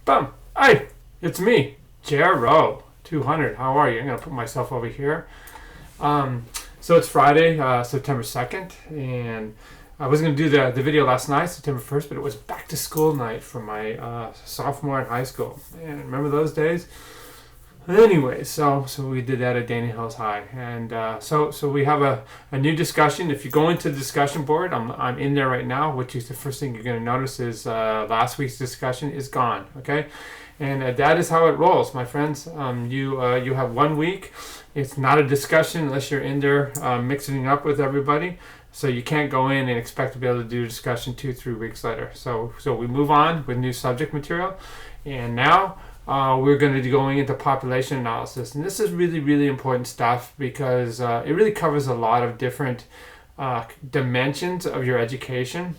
Boom. Hey, it's me, Jero 200. How are you? I'm going to put myself over here. So it's Friday, September 2nd, and I was going to do the video last night, September 1st, but it was back to school night for my sophomore in high school. And remember those days? Anyway, so we did that at Dana Hills High, and so we have a new discussion. If you go into the discussion board, I'm in there right now. Which is the first thing you're going to notice is last week's discussion is gone. Okay, and that is how it rolls, my friends. You have 1 week. It's not a discussion unless you're in there mixing it up with everybody. So you can't go in and expect to be able to do a discussion 2-3 weeks later. So we move on with new subject material, and now. We're going to be going into population analysis, and this is really, really important stuff because it really covers a lot of different dimensions of your education.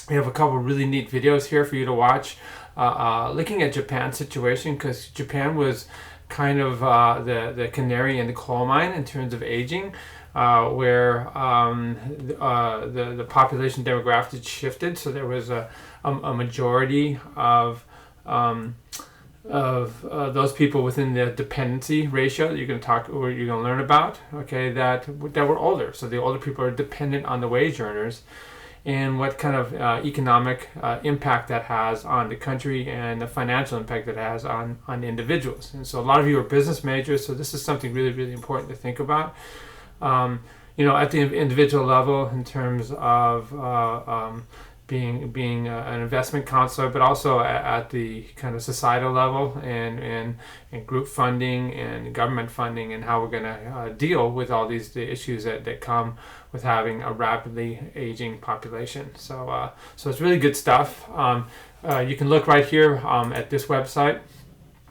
We have a couple of really neat videos here for you to watch, looking at Japan's situation, because Japan was kind of the canary in the coal mine in terms of aging, where the population demographics shifted, so there was a majority of those people within the dependency ratio that you're going to talk or you're going to learn about, okay, that were older. So the older people are dependent on the wage earners, and what kind of economic impact that has on the country and the financial impact that it has on individuals. And so a lot of you are business majors, so this is something really, really important to think about. At the individual level in terms of being an investment counselor, but also at the kind of societal level and group funding and government funding, and how we're going to deal with all the issues that come with having a rapidly aging population. So it's really good stuff. You can look right here at this website.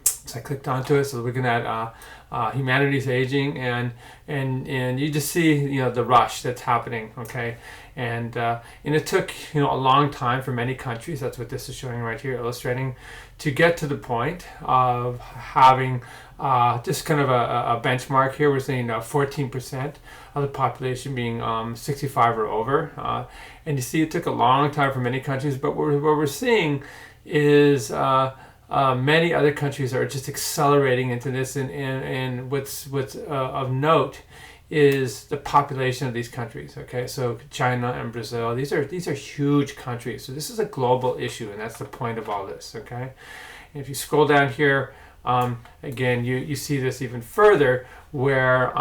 So I clicked onto it. So looking at humanity's aging, and you just see the rush that's happening. Okay. And it took a long time for many countries. That's what this is showing right here, illustrating, to get to the point of having just kind of a benchmark here. We're saying 14% of the population being 65 or over, and you see it took a long time for many countries. But what we're seeing is many other countries are just accelerating into this, and what's of note is the population of these countries. Okay, so China and Brazil, these are huge countries. So this is a global issue, and that's the point of all this. Okay, and if you scroll down here, again, you see this even further, where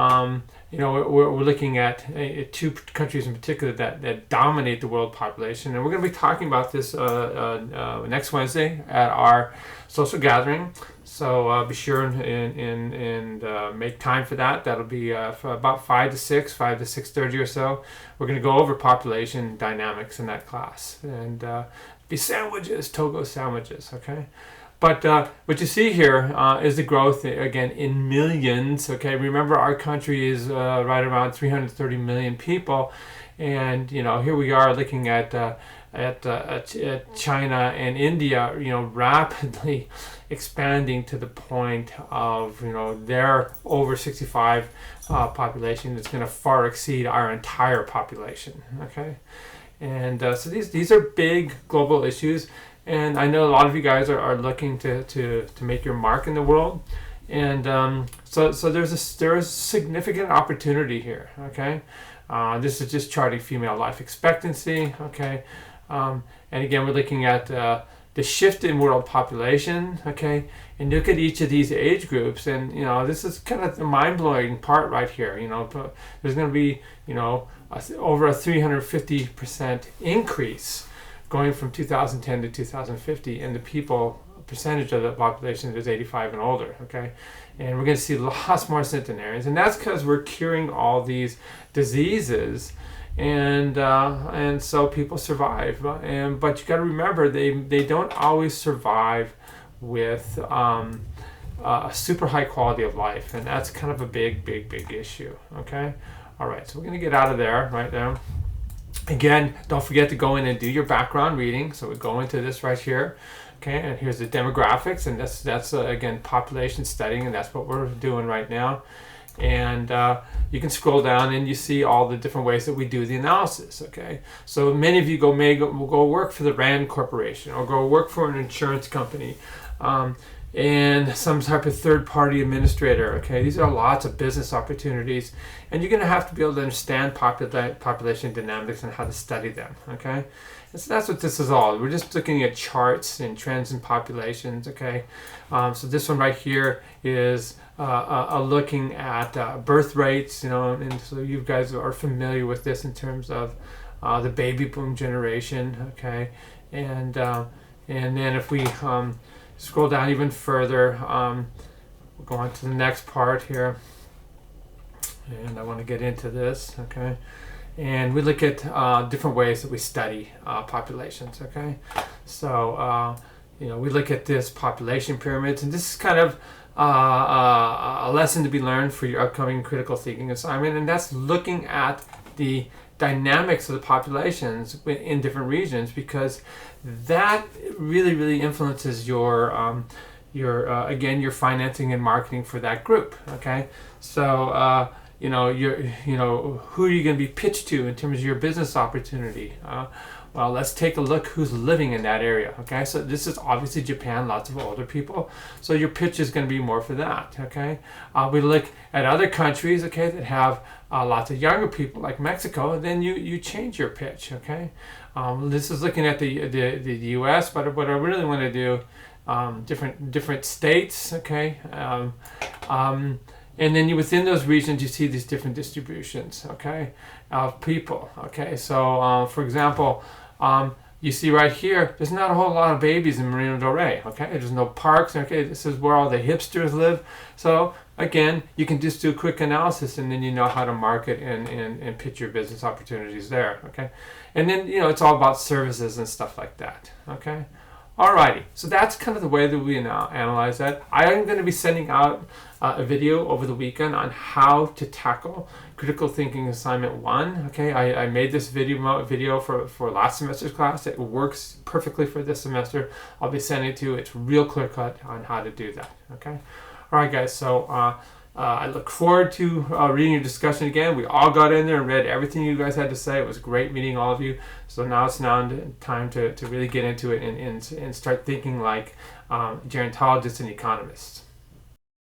we're looking at two countries in particular that dominate the world population, and we're going to be talking about this next Wednesday at our social gathering. So be sure and make time for that. That'll be for about 5 to 6:30 or so. We're going to go over population dynamics in that class, and be sandwiches, Togo sandwiches, okay? But what you see here is the growth, again, in millions, okay? Remember, our country is right around 330 million people, and, here we are looking at China and India, rapidly expanding to the point of, their over 65 population that's going to far exceed our entire population, okay? And so these are big global issues. And I know a lot of you guys are looking to make your mark in the world, and so there's a significant opportunity here. Okay, this is just charting female life expectancy. Okay, and again we're looking at the shift in world population. Okay, and look at each of these age groups, and this is kind of the mind-blowing part right here. There's going to be over a 350% increase going from 2010 to 2050, and the percentage of the population is 85 and older, okay? And we're going to see lots more centenarians, and that's because we're curing all these diseases, and so people survive. But you got to remember, they don't always survive with a super high quality of life, and that's kind of a big issue, okay? All right, so we're going to get out of there right now. Again, don't forget to go in and do your background reading. So we go into this right here. Okay, and here's the demographics, and that's again population studying, and that's what we're doing right now. And you can scroll down and you see all the different ways that we do the analysis, okay? So many of you will go work for the Rand Corporation or go work for an insurance company and some type of third-party administrator, okay? These are lots of business opportunities, and you're going to have to be able to understand population dynamics and how to study them, okay? And so that's what this is all. We're just looking at charts and trends in populations, okay? So this one right here is looking at birth rates, you know, and so you guys are familiar with this in terms of the baby boom generation, okay? And then if we scroll down even further, we'll go on to the next part here, and I want to get into this, okay? And we look at different ways that we study populations, okay? So, you know, we look at this population pyramids, and this is kind of a lesson to be learned for your upcoming critical thinking assignment, and that's looking at the dynamics of the populations in different regions, because that really influences your again, your financing and marketing for that group, okay? So you know, who are you going to be pitched to in terms of your business opportunity? Well, let's take a look who's living in that area, okay? So this is obviously Japan, lots of older people. So your pitch is going to be more for that, okay? We look at other countries, okay, that have lots of younger people, like Mexico, then you change your pitch, okay? This is looking at the U.S., but what I really want to do, different states, okay? And then within those regions, you see these different distributions, okay, of people, okay? So, for example, you see right here, there's not a whole lot of babies in Marina Del Rey, okay? There's no parks, okay? This is where all the hipsters live. So, again, you can just do a quick analysis, and then you know how to market and pitch your business opportunities there, okay? And then, you know, it's all about services and stuff like that, okay? Alrighty, so that's kind of the way that we now analyze that. I am going to be sending out a video over the weekend on how to tackle critical thinking assignment 1. Okay, I made this video for last semester's class. It works perfectly for this semester. I'll be sending it to you. It's real clear cut on how to do that. Okay, all right, guys. So I look forward to reading your discussion again. We all got in there and read everything you guys had to say. It was great meeting all of you. So now it's time to really get into it and start thinking like gerontologists and economists.